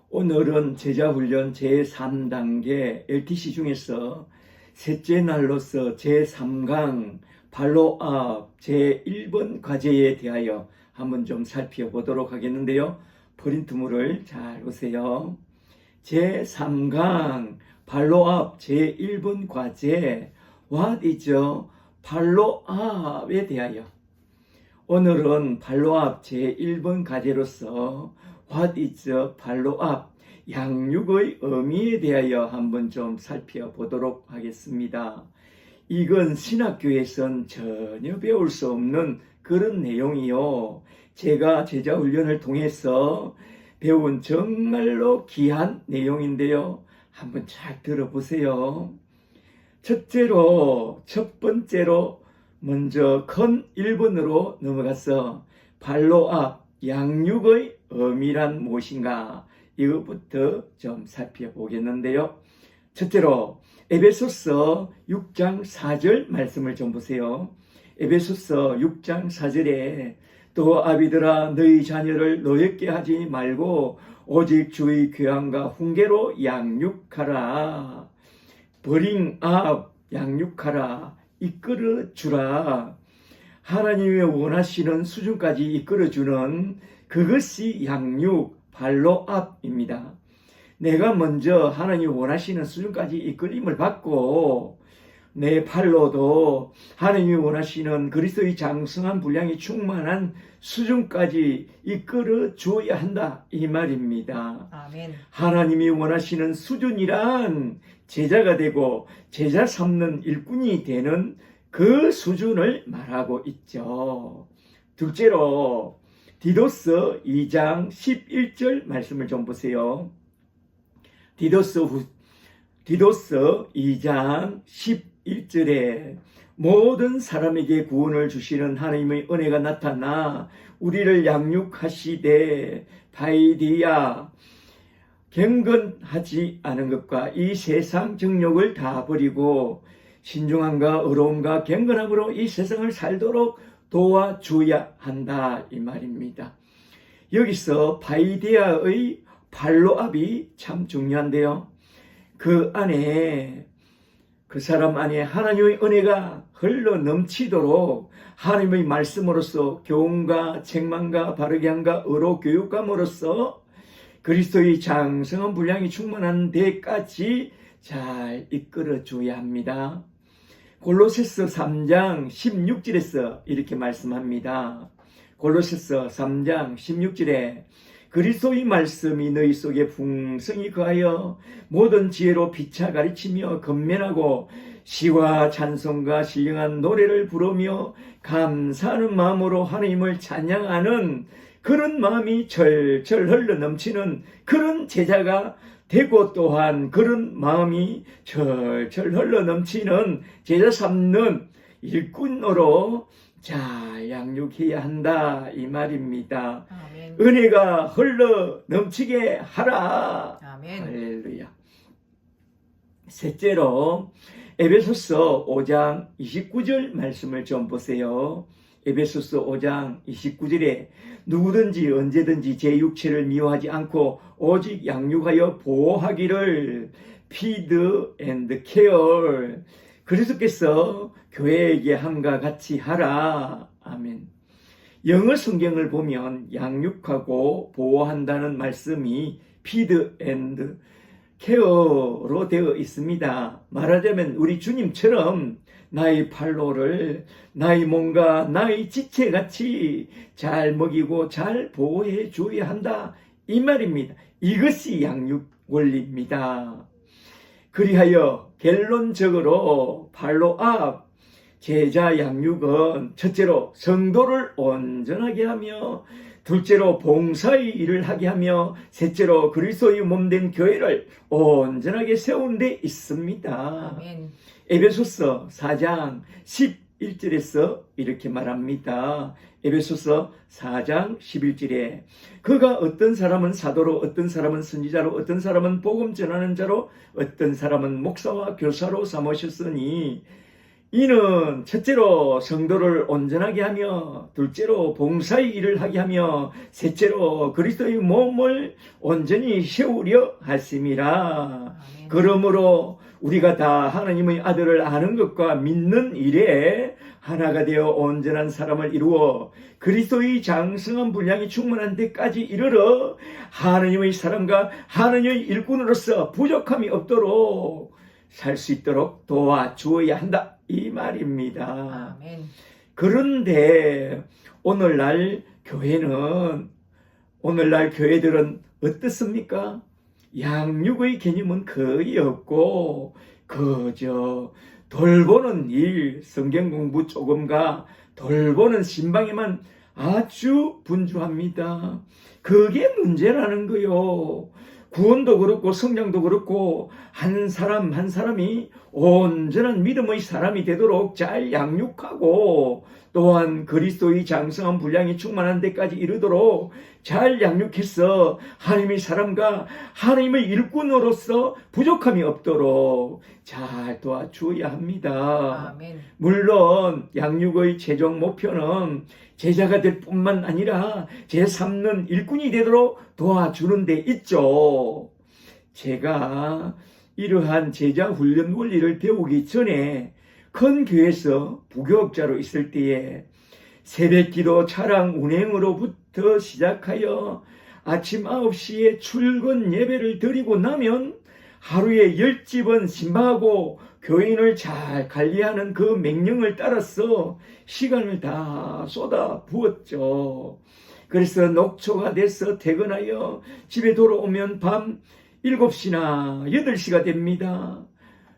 오늘은 제자훈련 제3단계 LTC 중에서 셋째 날로서 제3강 발로압 제1번 과제에 대하여 한번 좀 살펴보도록 하겠는데요. 프린트물을 잘 보세요. 제3강 발로압 제1번 과제 What is 발로압에 대하여 오늘은 발로압 제1번 과제로서 What is 발로압 양육의 의미에 대하여 한번 좀 살펴보도록 하겠습니다. 이건 신학교에선 전혀 배울 수 없는 그런 내용이요. 제가 제자훈련을 통해서 배운 정말로 귀한 내용인데요. 한번 잘 들어보세요. 첫 번째로 먼저 큰 1번으로 넘어가서 발로압 양육의 의미란 무엇인가 이것부터 좀 살펴보겠는데요. 첫째로 에베소서 6장 4절 말씀을 좀 보세요. 에베소서 6장 4절에 또 아비들아 너희 자녀를 노엽게 하지 말고 오직 주의 교양과 훈계로 양육하라. 버링업 양육하라. 이끌어 주라. 하나님이 원하시는 수준까지 이끌어주는 그것이 양육, 발로압입니다. 내가 먼저 하나님이 원하시는 수준까지 이끌림을 받고 내 발로도 하나님이 원하시는 그리스도의 장성한 분량이 충만한 수준까지 이끌어 주어야 한다 이 말입니다. 아멘. 하나님이 원하시는 수준이란 제자가 되고 제자 삼는 일꾼이 되는 그 수준을 말하고 있죠. 둘째로 디도서 2장 11절 말씀을 좀 보세요. 디도서 2장 11절에 모든 사람에게 구원을 주시는 하나님의 은혜가 나타나 우리를 양육하시되 바이디야 경건하지 않은 것과 이 세상 정욕을 다 버리고 신중함과 의로움과 경건함으로 이 세상을 살도록 도와줘야 한다 이 말입니다. 여기서 바이디아의 발로압이 참 중요한데요. 그 사람 안에 하나님의 은혜가 흘러 넘치도록 하나님의 말씀으로서 교훈과 책망과 바르게 함과 의로 교육감으로써 그리스도의 장성한 분량이 충만한 데까지 잘 이끌어줘야 합니다. 골로새서 3장 16절에서 이렇게 말씀합니다. 골로새서 3장 16절에 그리스도의 말씀이 너희 속에 풍성히 거하여 모든 지혜로 피차 가르치며 건면하고 시와 찬송과 신령한 노래를 부르며 감사하는 마음으로 하나님을 찬양하는 그런 마음이 철철 흘러 넘치는 그런 제자가 되고 또한 그런 마음이 철철 흘러 넘치는 제자 삼는 일꾼으로 양육해야 한다 이 말입니다. 아멘. 은혜가 흘러 넘치게 하라. 아멘. 할렐루야. 셋째로 에베소서 5장 29절 말씀을 좀 보세요. 에베소서 5장 29절에 누구든지 언제든지 제 육체를 미워하지 않고 오직 양육하여 보호하기를 feed and care 그리스도께서 교회에게 함과 같이 하라. 아멘. 영어 성경을 보면 양육하고 보호한다는 말씀이 feed and care로 되어 있습니다. 말하자면 우리 주님처럼 나의 팔로를 나의 몸과 나의 지체같이 잘 먹이고 잘 보호해 줘야 한다 이 말입니다. 이것이 양육 원리입니다. 그리하여 결론적으로 발로압 제자 양육은 첫째로 성도를 온전하게 하며 둘째로 봉사의 일을 하게 하며 셋째로 그리스도의 몸된 교회를 온전하게 세우는 데 있습니다. 아멘. 에베소서 4장 11절에서 이렇게 말합니다. 에베소서 4장 11절에 그가 어떤 사람은 사도로 어떤 사람은 선지자로 어떤 사람은 복음 전하는 자로 어떤 사람은 목사와 교사로 삼으셨으니 이는 첫째로 성도를 온전하게 하며, 둘째로 봉사의 일을 하게 하며, 셋째로 그리스도의 몸을 온전히 세우려 하심이라. 아멘. 그러므로 우리가 다 하나님의 아들을 아는 것과 믿는 일에 하나가 되어 온전한 사람을 이루어 그리스도의 장성한 분량이 충만한 데까지 이르러 하나님의 사람과 하나님의 일꾼으로서 부족함이 없도록 살 수 있도록 도와주어야 한다, 이 말입니다. 아멘. 그런데 오늘날 교회들은 어떻습니까? 양육의 개념은 거의 없고 그저 돌보는 일, 성경 공부 조금과 돌보는 신방에만 아주 분주합니다. 그게 문제라는 거요. 구원도 그렇고 성장도 그렇고 한 사람 한 사람이 온전한 믿음의 사람이 되도록 잘 양육하고, 또한 그리스도의 장성한 분량이 충만한 데까지 이르도록 잘 양육해서 하나님의 사람과 하나님의 일꾼으로서 부족함이 없도록 잘 도와주어야 합니다. 아멘. 물론 양육의 최종 목표는 제자가 될 뿐만 아니라 제3는 일꾼이 되도록 도와주는 데 있죠. 제가 이러한 제자 훈련 원리를 배우기 전에 큰 교회에서 부교육자로 있을 때에 새벽기도 차량 운행으로부터 시작하여 아침 9시에 출근 예배를 드리고 나면 하루에 10집은 신방하고 교인을 잘 관리하는 그 명령을 따라서 시간을 다 쏟아 부었죠. 그래서 녹초가 돼서 퇴근하여 집에 돌아오면 밤 7시나 8시가 됩니다.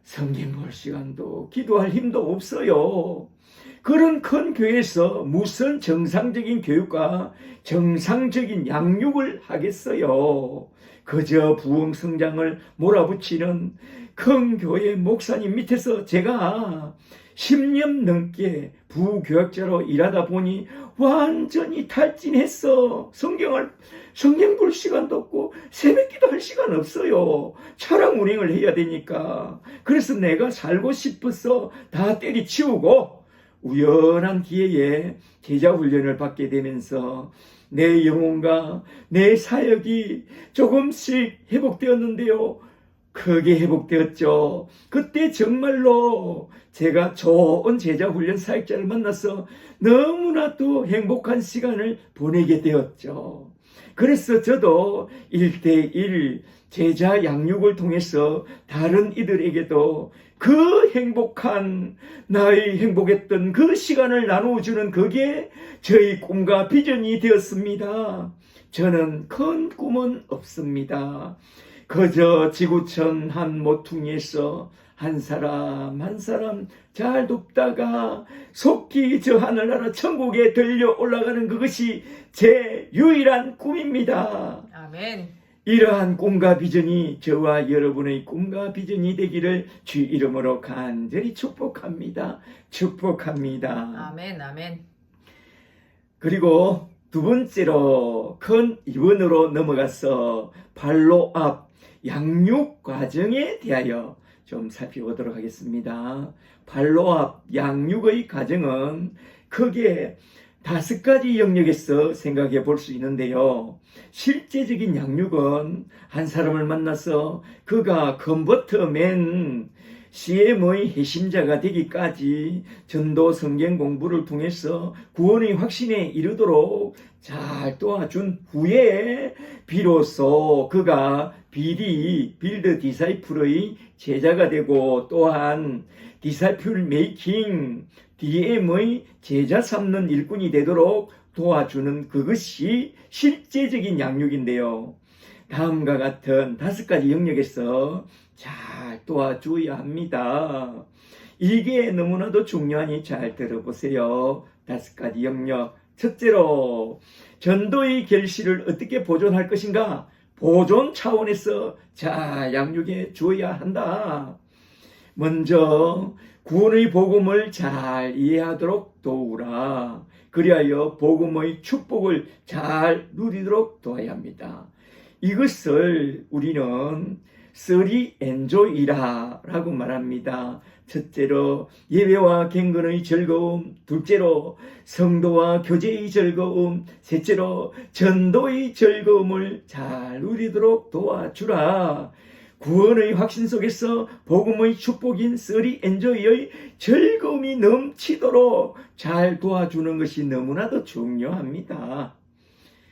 성경 볼 시간도 기도할 힘도 없어요. 그런 큰 교회에서 무슨 정상적인 교육과 정상적인 양육을 하겠어요. 그저 부흥 성장을 몰아붙이는 큰 교회 목사님 밑에서 제가 10년 넘게 부교역자로 일하다 보니 완전히 탈진했어. 성경 볼 시간도 없고 새벽기도 할 시간 없어요. 차량 운행을 해야 되니까. 그래서 내가 살고 싶어서 다 때리치우고 우연한 기회에 제자 훈련을 받게 되면서 내 영혼과 내 사역이 조금씩 회복되었는데요. 크게 회복되었죠. 그때 정말로 제가 좋은 제자훈련 사역자를 만나서 너무나도 행복한 시간을 보내게 되었죠. 그래서 저도 1대1 제자 양육을 통해서 다른 이들에게도 그 행복한, 나의 행복했던 그 시간을 나누어주는 그게 저희 꿈과 비전이 되었습니다. 저는 큰 꿈은 없습니다. 그저 지구촌 한 모퉁이에서 한 사람 한 사람 잘 돕다가 속히 저 하늘나라 천국에 들려 올라가는 그것이 제 유일한 꿈입니다. 아멘. 이러한 꿈과 비전이 저와 여러분의 꿈과 비전이 되기를 주 이름으로 간절히 축복합니다. 축복합니다. 아멘. 아멘. 그리고 두 번째로 큰 2번으로 넘어가서 팔로업 양육 과정에 대하여 좀 살펴보도록 하겠습니다. 팔로업 양육의 과정은 크게 5가지 영역에서 생각해 볼 수 있는데요. 실제적인 양육은 한 사람을 만나서 그가 컨버터맨 CM의 핵심자가 되기까지 전도 성경 공부를 통해서 구원의 확신에 이르도록 잘 도와준 후에 비로소 그가 빌드 디사이플의 제자가 되고, 또한 디사이플 메이킹 DM의 제자 삼는 일꾼이 되도록 도와주는 그것이 실제적인 양육인데요. 다음과 같은 5가지 영역에서 잘 도와줘야 합니다. 이게 너무나도 중요하니 잘 들어보세요. 5가지 영역. 첫째로, 전도의 결실을 어떻게 보존할 것인가? 보존 차원에서 잘 양육해 주어야 한다. 먼저 구원의 복음을 잘 이해하도록 도우라. 그리하여 복음의 축복을 잘 누리도록 도와야 합니다. 이것을 우리는 쓰리 엔조이라 라고 말합니다. 첫째로 예배와 경건의 즐거움, 둘째로 성도와 교제의 즐거움, 셋째로 전도의 즐거움을 잘 누리도록 도와주라. 구원의 확신 속에서 복음의 축복인 쓰리 엔조이의 즐거움이 넘치도록 잘 도와주는 것이 너무나도 중요합니다.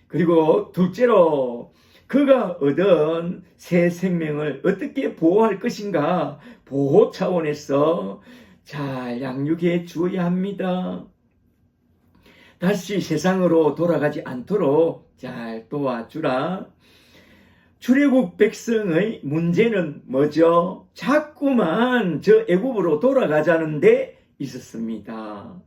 그리고 둘째로 그가 얻은 새 생명을 어떻게 보호할 것인가, 보호 차원에서 잘 양육해 주어야 합니다. 다시 세상으로 돌아가지 않도록 잘 도와주라. 출애굽 백성의 문제는 뭐죠? 자꾸만 저 애굽으로 돌아가자는 데 있었습니다.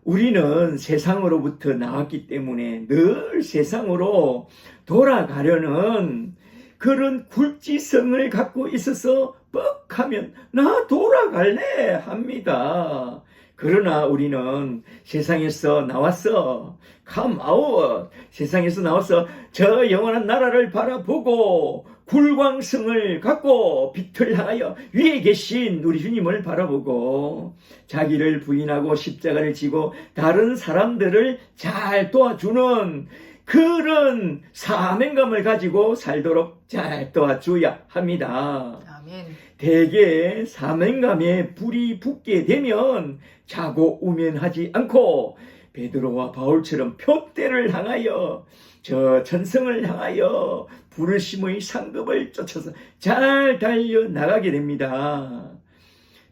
우리는 세상으로부터 나왔기 때문에 늘 세상으로 돌아가려는 그런 굴지성을 갖고 있어서 뻑하면 나 돌아갈래 합니다. 그러나 우리는 세상에서 나왔어. come out. 세상에서 나와서 저 영원한 나라를 바라보고 굴광성을 갖고 빛을 향하여 위에 계신 우리 주님을 바라보고 자기를 부인하고 십자가를 지고 다른 사람들을 잘 도와주는 그런 사명감을 가지고 살도록 잘 도와줘야 합니다. 아멘. 대개 사명감에 불이 붙게 되면 자고 우면하지 않고 베드로와 바울처럼 표대를 향하여 저 천성을 향하여 부르심의 상급을 쫓아서 잘 달려나가게 됩니다.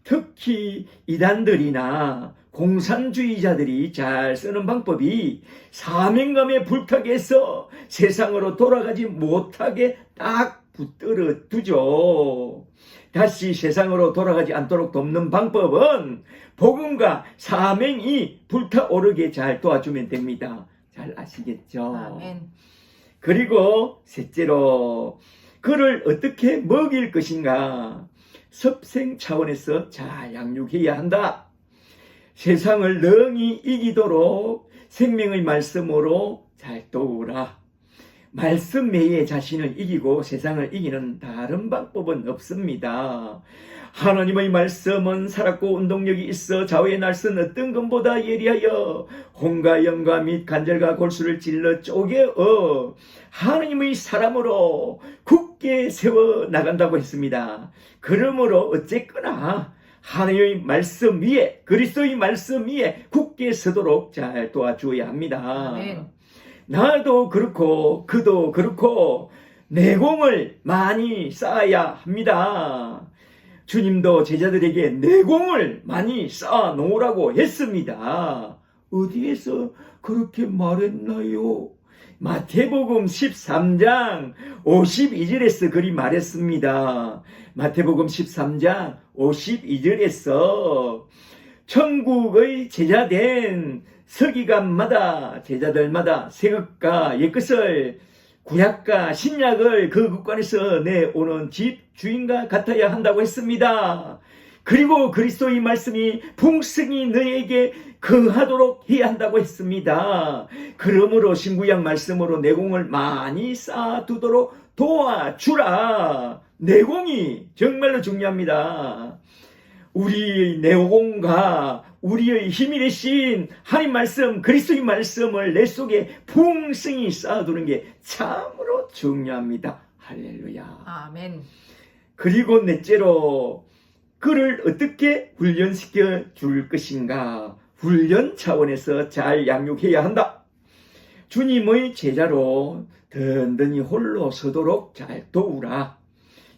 특히 이단들이나 공산주의자들이 잘 쓰는 방법이 사명감에 불타게 해서 세상으로 돌아가지 못하게 딱 붙들어 두죠. 다시 세상으로 돌아가지 않도록 돕는 방법은 복음과 사명이 불타오르게 잘 도와주면 됩니다. 잘 아시겠죠? 아멘. 그리고 셋째로 그를 어떻게 먹일 것인가, 섭생 차원에서 잘 양육해야 한다. 세상을 능히 이기도록 생명의 말씀으로 잘 도우라. 말씀 외에 자신을 이기고 세상을 이기는 다른 방법은 없습니다. 하나님의 말씀은 살았고 운동력이 있어 좌우의 날선 어떤 것보다 예리하여 혼과 영과 및 관절과 골수를 찔러 쪼개어 하나님의 사람으로 굳게 세워 나간다고 했습니다. 그러므로 어쨌거나 하나님의 말씀 위에, 그리스도의 말씀 위에 굳게 서도록 잘 도와주어야 합니다. 아멘. 나도 그렇고 그도 그렇고 내공을 많이 쌓아야 합니다. 주님도 제자들에게 내공을 많이 쌓아 놓으라고 했습니다. 어디에서 그렇게 말했나요? 마태복음 13장 52절에서 그리 말했습니다. 마태복음 13장 52절에서 천국의 제자된 서기관마다 제자들마다 새것과 옛것을 구약과 신약을 그 국간에서 내오는 집 주인과 같아야 한다고 했습니다. 그리고 그리스도의 말씀이 풍성히 너에게 거하도록 해야 한다고 했습니다. 그러므로 신구약 말씀으로 내공을 많이 쌓아두도록 도와주라. 내공이 정말로 중요합니다. 우리의 내공과 우리의 힘이 되신 하나님 말씀, 그리스도의 말씀을 내 속에 풍성히 쌓아두는 게 참으로 중요합니다. 할렐루야. 아멘. 그리고 넷째로 그를 어떻게 훈련시켜 줄 것인가, 훈련 차원에서 잘 양육해야 한다. 주님의 제자로 든든히 홀로 서도록 잘 도우라.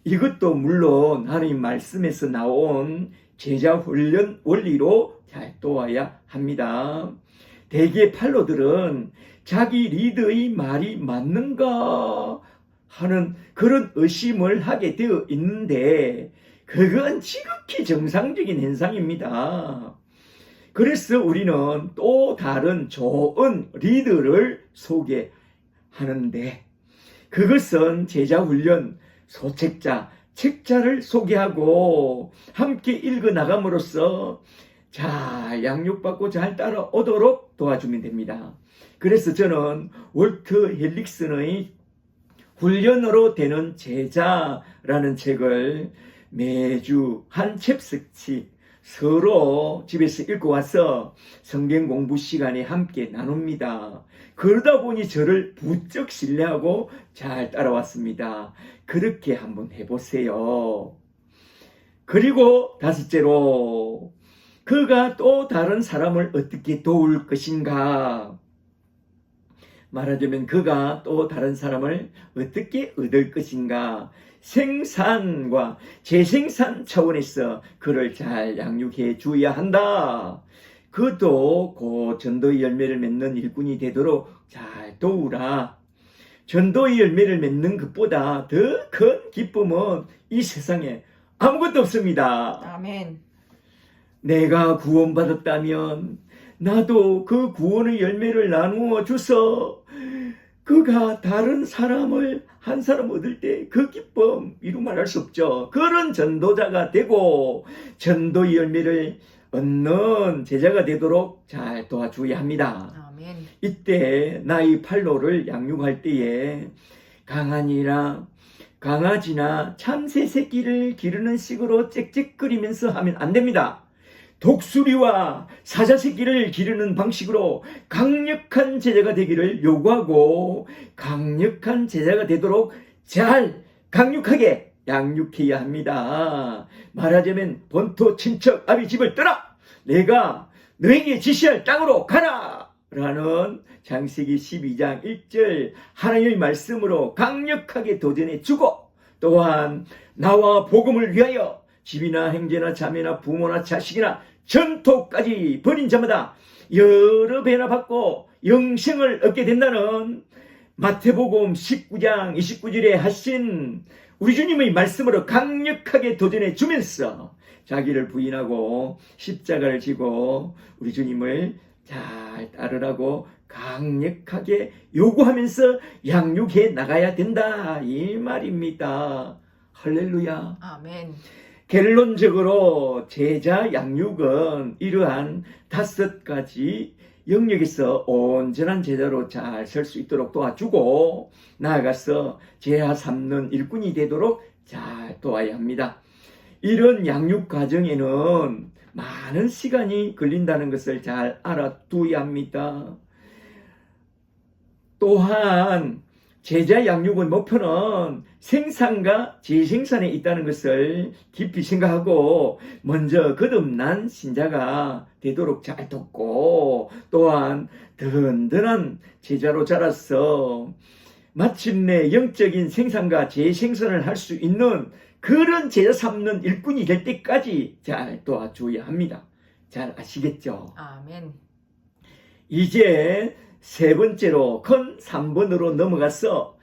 이것도 물론 하나님 말씀에서 나온 제자 훈련 원리로 잘 도와야 합니다. 대개 팔로들은 자기 리더의 말이 맞는가 하는 그런 의심을 하게 되어 있는데 그건 지극히 정상적인 현상입니다. 그래서 우리는 또 다른 좋은 리더를 소개하는데 그것은 제자훈련 소책자, 책자를 소개하고 함께 읽어나감으로써 잘 양육받고 잘 따라오도록 도와주면 됩니다. 그래서 저는 월트 헬릭슨의 훈련으로 되는 제자라는 책을 매주 한 챕터씩 서로 집에서 읽고 와서 성경 공부 시간에 함께 나눕니다. 그러다 보니 저를 부쩍 신뢰하고 잘 따라왔습니다. 그렇게 한번 해보세요. 그리고 다섯째로, 그가 또 다른 사람을 어떻게 도울 것인가? 말하자면 그가 또 다른 사람을 어떻게 얻을 것인가? 생산과 재생산 차원에서 그를 잘 양육해 주어야 한다. 그도 그 전도의 열매를 맺는 일꾼이 되도록 잘 도우라. 전도의 열매를 맺는 것보다 더 큰 기쁨은 이 세상에 아무것도 없습니다. 아멘. 내가 구원받았다면 나도 그 구원의 열매를 나누어 줘서 그가 다른 사람을 한 사람 얻을 때 그 기쁨 이루 말할 수 없죠. 그런 전도자가 되고 전도의 열매를 얻는 제자가 되도록 잘 도와줘야 합니다. 아멘. 이때 나의 팔로를 양육할 때에 강아지나 참새 새끼를 기르는 식으로 짹짹거리면서 하면 안 됩니다. 독수리와 사자 새끼를 기르는 방식으로 강력한 제자가 되기를 요구하고 강력한 제자가 되도록 잘 강력하게 양육해야 합니다. 말하자면 본토 친척 아비 집을 떠나 내가 너에게 지시할 땅으로 가라 라는 창세기 12장 1절 하나님의 말씀으로 강력하게 도전해 주고, 또한 나와 복음을 위하여 집이나 형제나 자매나 부모나 자식이나 전토까지 버린 자마다 여러 배나 받고 영생을 얻게 된다는 마태복음 19장 29절에 하신 우리 주님의 말씀으로 강력하게 도전해 주면서 자기를 부인하고 십자가를 지고 우리 주님을 잘 따르라고 강력하게 요구하면서 양육해 나가야 된다 이 말입니다. 할렐루야. 아멘. 결론적으로 제자 양육은 이러한 5가지 영역에서 온전한 제자로 잘 설 수 있도록 도와주고 나아가서 제자 삼는 일꾼이 되도록 잘 도와야 합니다. 이런 양육 과정에는 많은 시간이 걸린다는 것을 잘 알아두어야 합니다. 또한 제자 양육의 목표는 생산과 재생산에 있다는 것을 깊이 생각하고 먼저 거듭난 신자가 되도록 잘 돕고, 또한 든든한 제자로 자라서 마침내 영적인 생산과 재생산을 할 수 있는 그런 제자 삼는 일꾼이 될 때까지 잘 도와줘야 합니다. 잘 아시겠죠? 아멘. 이제 세 번째로 큰 3번으로 넘어가서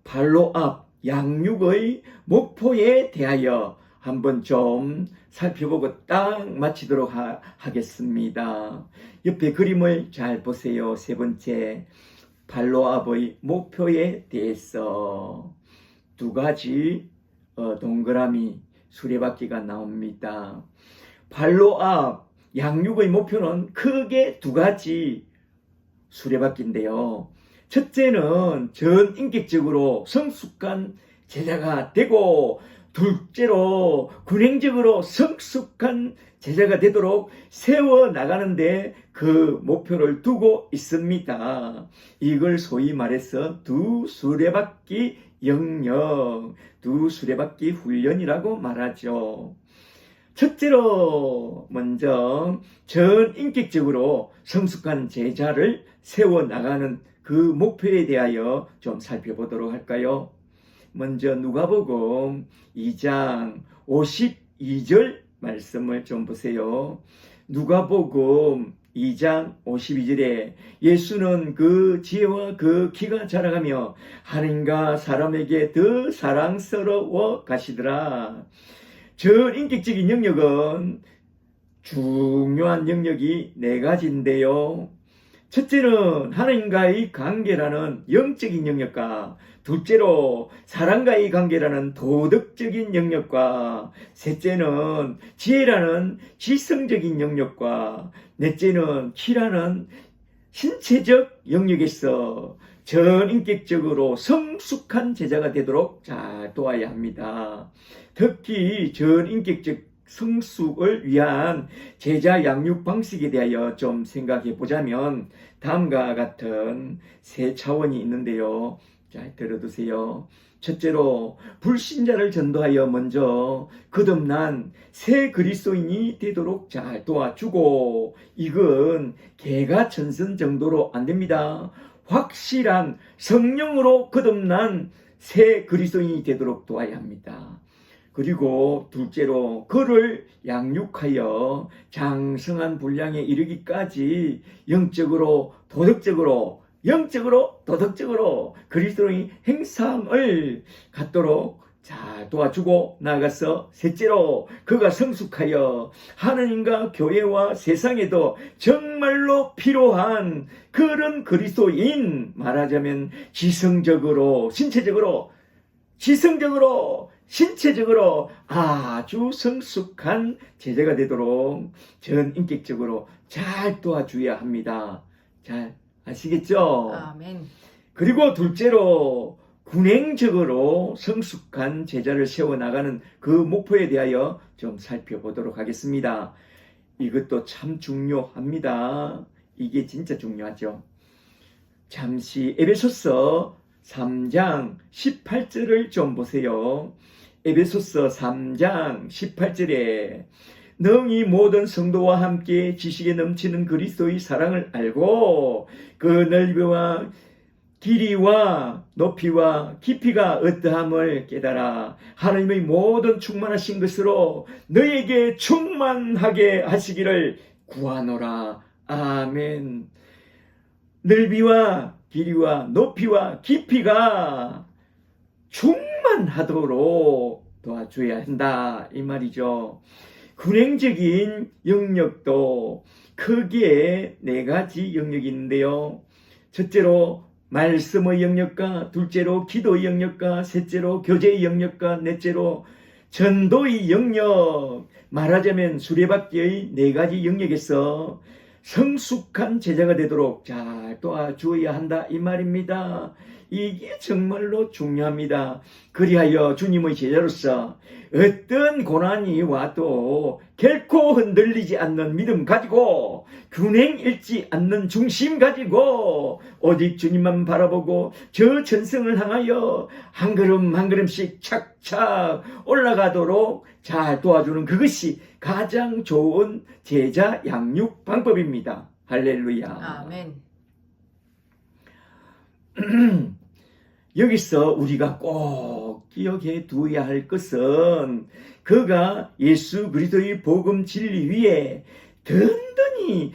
팔로업 양육의 목표에 대하여 한번 좀 살펴보고 딱 마치도록 하겠습니다. 옆에 그림을 잘 보세요. 세 번째 팔로업의 목표에 대해서 2가지 동그라미 수레바퀴가 나옵니다. 팔로업 양육의 목표는 크게 2가지 수레바퀴인데요. 첫째는 전인격적으로 성숙한 제자가 되고, 둘째로 군행적으로 성숙한 제자가 되도록 세워나가는데 그 목표를 두고 있습니다. 이걸 소위 말해서 2수레바퀴 영역, 2수레바퀴 훈련이라고 말하죠. 첫째로 먼저 전인격적으로 성숙한 제자를 세워나가는 그 목표에 대하여 좀 살펴보도록 할까요? 먼저 누가복음 2장 52절 말씀을 좀 보세요. 누가복음 2장 52절에 예수는 그 지혜와 그 키가 자라가며 하나님과 사람에게 더 사랑스러워 가시더라. 전인격적인 영역은 중요한 영역이 4가지인데요. 첫째는 하나님과의 관계라는 영적인 영역과, 둘째로 사람과의 관계라는 도덕적인 영역과, 셋째는 지혜라는 지성적인 영역과, 넷째는 키라는 신체적 영역에서 전인격적으로 성숙한 제자가 되도록 잘 도와야 합니다. 특히 전인격적 성숙을 위한 제자 양육 방식에 대하여 좀 생각해 보자면 다음과 같은 세 차원이 있는데요. 잘 들어두세요. 첫째로 불신자를 전도하여 먼저 거듭난 새 그리스도인이 되도록 잘 도와주고, 이건 개가천선 정도로 안 됩니다. 확실한 성령으로 거듭난 새 그리스도인이 되도록 도와야 합니다. 그리고 둘째로 그를 양육하여 장성한 분량에 이르기까지 영적으로 도덕적으로 그리스도의 행상을 갖도록 잘 도와주고 나아가서 셋째로 그가 성숙하여 하나님과 교회와 세상에도 정말로 필요한 그런 그리스도인, 말하자면 지성적으로 신체적으로 아주 성숙한 제자가 되도록 전인격적으로 잘 도와줘야 합니다. 잘 아시겠죠? 아멘. 그리고 둘째로 군행적으로 성숙한 제자를 세워나가는 그 목표에 대하여 좀 살펴보도록 하겠습니다. 이것도 참 중요합니다. 이게 진짜 중요하죠. 잠시 에베소서 3장 18절을 좀 보세요. 에베소서 3장 18절에 능히 모든 성도와 함께 지식에 넘치는 그리스도의 사랑을 알고 그 넓이와 길이와 높이와 깊이가 어떠함을 깨달아 하나님의 모든 충만하신 것으로 너에게 충만하게 하시기를 구하노라. 아멘. 넓이와 길이와 높이와 깊이가 충만하도록 도와줘야 한다, 이 말이죠. 군행적인 영역도 크게 네 가지 영역이 있는데요. 첫째로 말씀의 영역과, 둘째로 기도의 영역과, 셋째로 교제의 영역과, 넷째로 전도의 영역, 말하자면 수레바퀴의 네 가지 영역에서 성숙한 제자가 되도록 잘 도와주어야 한다, 이 말입니다. 이게 정말로 중요합니다. 그리하여 주님의 제자로서 어떤 고난이 와도 결코 흔들리지 않는 믿음 가지고, 균형 잃지 않는 중심 가지고 오직 주님만 바라보고 저 전성을 향하여 한 걸음 한 걸음씩 착착 올라가도록 잘 도와주는, 그것이 가장 좋은 제자 양육 방법입니다. 할렐루야. 아멘. 여기서 우리가 꼭 기억해 두어야 할 것은 그가 예수 그리스도의 복음 진리 위에 든든히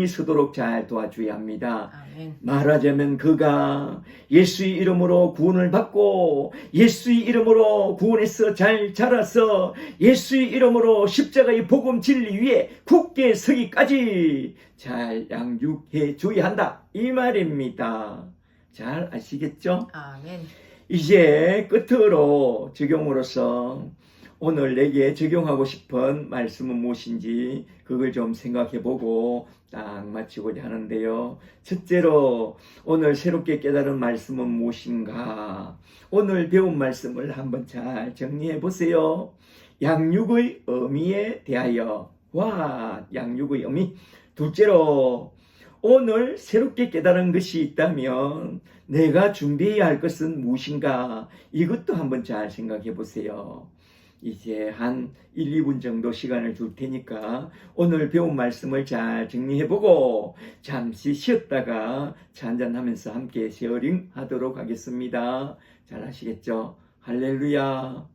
서도록 잘 도와줘야 합니다. 아멘. 말하자면 그가 예수의 이름으로 구원을 받고 예수의 이름으로 구원해서 잘 자라서 예수의 이름으로 십자가의 복음 진리 위에 굳게 서기까지 잘 양육해 줘야 한다, 이 말입니다. 잘 아시겠죠? 아멘. 이제 끝으로 적용으로서 오늘 내게 적용하고 싶은 말씀은 무엇인지 그걸 좀 생각해보고 딱 마치고자 하는데요. 첫째로 오늘 새롭게 깨달은 말씀은 무엇인가? 오늘 배운 말씀을 한번 잘 정리해 보세요. 양육의 의미에 대하여, 양육의 의미. 둘째로 오늘 새롭게 깨달은 것이 있다면 내가 준비해야 할 것은 무엇인가? 이것도 한번 잘 생각해 보세요. 이제 한 1, 2분 정도 시간을 줄 테니까 오늘 배운 말씀을 잘 정리해보고 잠시 쉬었다가 차 한잔하면서 함께 쉐어링 하도록 하겠습니다. 잘 아시겠죠? 할렐루야.